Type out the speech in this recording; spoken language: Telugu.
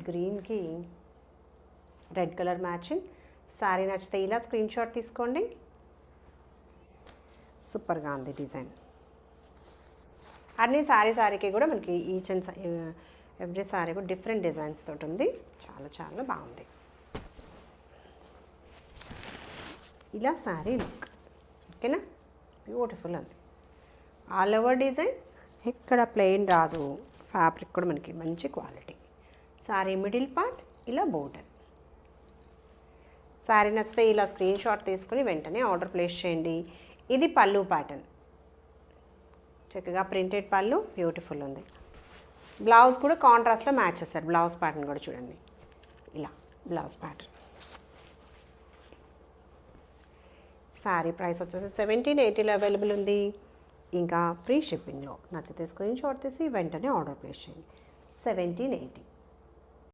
గ్రీన్కి రెడ్ కలర్ మ్యాచింగ్. శారీ నచ్చితే ఇలా స్క్రీన్ షాట్ తీసుకోండి. సూపర్గా ఉంది డిజైన్. అన్ని శారీకి కూడా మనకి ఈచ్ అండ్ ఎవ్రీ శారీ కూడా డిఫరెంట్ డిజైన్స్ తోటి ఉంది. చాలా చాలా బాగుంది. ఇలా శారీ లుక్. ఓకేనా, బ్యూటిఫుల్ ఉంది. ఆల్ ఓవర్ డిజైన్, ఎక్కడ ప్లెయిన్ రాదు. ఫ్యాబ్రిక్ కూడా మనకి మంచి క్వాలిటీ. శారీ మిడిల్ పార్ట్ ఇలా బోర్డర్. శారీ నచ్చితే ఇలా స్క్రీన్ షాట్ తీసుకుని వెంటనే ఆర్డర్ ప్లేస్ చేయండి. ఇది పళ్ళు ప్యాటర్న్, చక్కగా ప్రింటెడ్ పళ్ళు, బ్యూటిఫుల్ ఉంది. బ్లౌజ్ కూడా కాంట్రాస్ట్లో మ్యాచ్ చేస్తారు. బ్లౌజ్ ప్యాటర్న్ కూడా చూడండి, ఇలా బ్లౌజ్ ప్యాటర్న్. శారీ ప్రైస్ వచ్చేసి 1780లో అవైలబుల్ ఉంది. ఇంకా ఫ్రీ షిప్పింగ్లో. నచ్చితే స్క్రీన్ షాట్ తీసి వెంటనే ఆర్డర్ ప్లేస్ చేయండి. 1780.